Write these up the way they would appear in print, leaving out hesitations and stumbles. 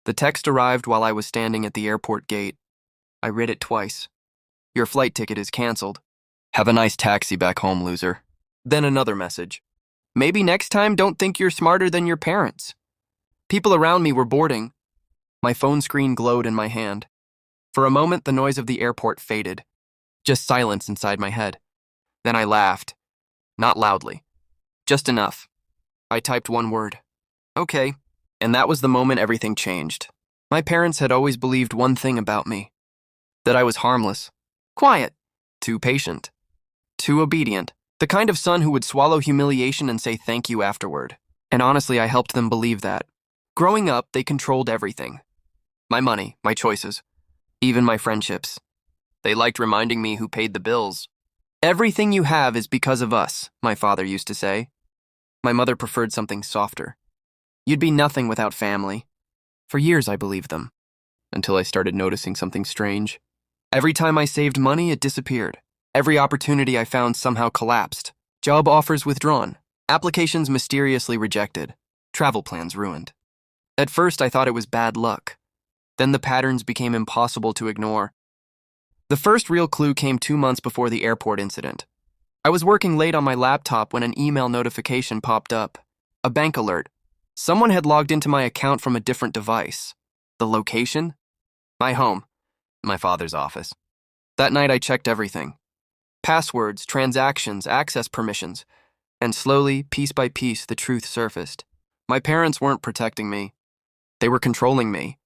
The text arrived while I was standing at the airport gate. I read it twice. Your flight ticket is canceled. Have a nice taxi back home, loser. Then another message. Maybe next time don't think you're smarter than your parents. People around me were boarding. My phone screen glowed in my hand. For a moment, the noise of the airport faded. Just silence inside my head. Then I laughed. Not loudly. Just enough. I typed one word. Okay. And that was the moment everything changed. My parents had always believed one thing about me. That I was harmless. Quiet. Too patient. Too obedient. The kind of son who would swallow humiliation and say thank you afterward. And honestly, I helped them believe that. Growing up, they controlled everything. My money, my choices, even my friendships. They liked reminding me who paid the bills. Everything you have is because of us, my father used to say. My mother preferred something softer. You'd be nothing without family. For years, I believed them, until I started noticing something strange. Every time I saved money, it disappeared. Every opportunity I found somehow collapsed. Job offers withdrawn. Applications mysteriously rejected. Travel plans ruined. At first, I thought it was bad luck. Then the patterns became impossible to ignore. The first real clue came 2 months before the airport incident. I was working late on my laptop when an email notification popped up. A bank alert. Someone had logged into my account from a different device. The location? My home. My father's office. That night I checked everything. Passwords, transactions, access permissions. And slowly, piece by piece, the truth surfaced. My parents weren't protecting me. They were controlling me.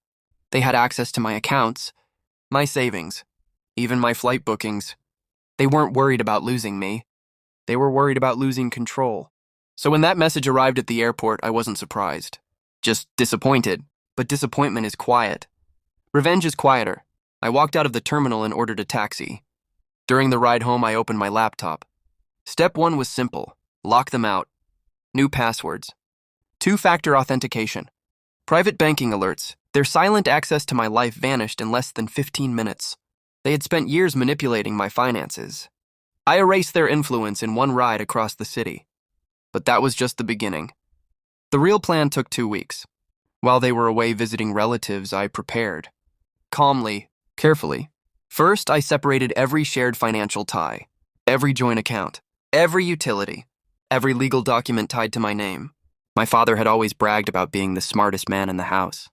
They had access to my accounts, my savings, even my flight bookings. They weren't worried about losing me. They were worried about losing control. So when that message arrived at the airport, I wasn't surprised. Just disappointed. But disappointment is quiet. Revenge is quieter. I walked out of the terminal and ordered a taxi. During the ride home, I opened my laptop. Step 1 was simple. Lock them out. New passwords. 2-factor authentication. Private banking alerts. Their silent access to my life vanished in less than 15 minutes. They had spent years manipulating my finances. I erased their influence in one ride across the city. But that was just the beginning. The real plan took 2 weeks. While they were away visiting relatives, I prepared. Calmly, carefully. First, I separated every shared financial tie, every joint account, every utility, every legal document tied to my name. My father had always bragged about being the smartest man in the house.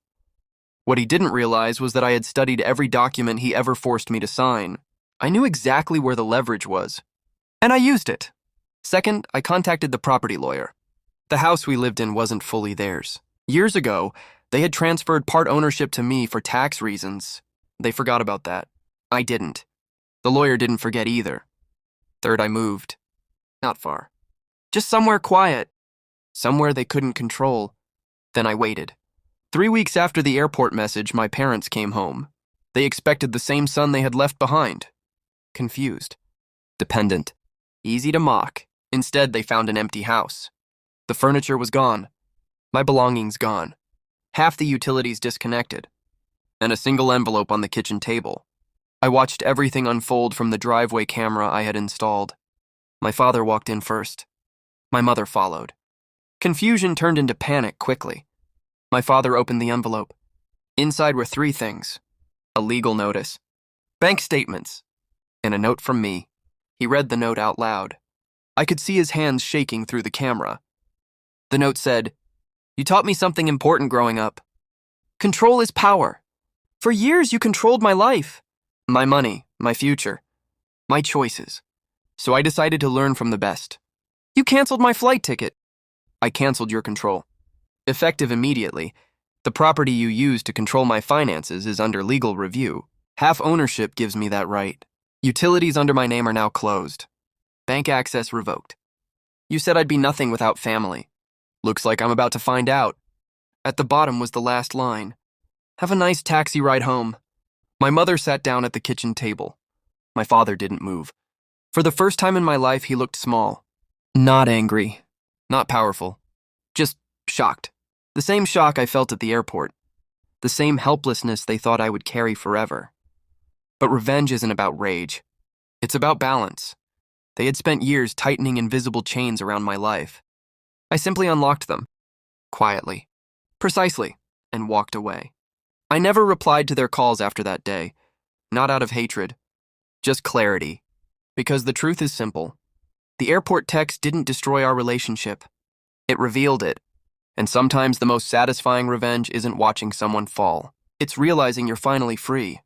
What he didn't realize was that I had studied every document he ever forced me to sign. I knew exactly where the leverage was, and I used it. Second, I contacted the property lawyer. The house we lived in wasn't fully theirs. Years ago, they had transferred part ownership to me for tax reasons. They forgot about that. I didn't. The lawyer didn't forget either. Third, I moved. Not far. Just somewhere quiet. Somewhere they couldn't control. Then I waited. 3 weeks after the airport message, my parents came home. They expected the same son they had left behind. Confused. Dependent. Easy to mock. Instead, they found an empty house. The furniture was gone. My belongings gone. Half the utilities disconnected. And a single envelope on the kitchen table. I watched everything unfold from the driveway camera I had installed. My father walked in first. My mother followed. Confusion turned into panic quickly. My father opened the envelope. Inside were 3 things. A legal notice, bank statements, and a note from me. He read the note out loud. I could see his hands shaking through the camera. The note said, "You taught me something important growing up. Control is power. For years you controlled my life, my money, my future, my choices. So I decided to learn from the best. You canceled my flight ticket. I canceled your control. Effective immediately, the property you used to control my finances is under legal review. Half ownership gives me that right. Utilities under my name are now closed. Bank access revoked. You said I'd be nothing without family. Looks like I'm about to find out." At the bottom was the last line. "Have a nice taxi ride home." My mother sat down at the kitchen table. My father didn't move. For the first time in my life, he looked small. Not angry. Not powerful. Just shocked. The same shock I felt at the airport. The same helplessness they thought I would carry forever. But revenge isn't about rage. It's about balance. They had spent years tightening invisible chains around my life. I simply unlocked them. Quietly. Precisely. And walked away. I never replied to their calls after that day, not out of hatred, just clarity. Because the truth is simple. The airport text didn't destroy our relationship. It revealed it. And sometimes the most satisfying revenge isn't watching someone fall. It's realizing you're finally free.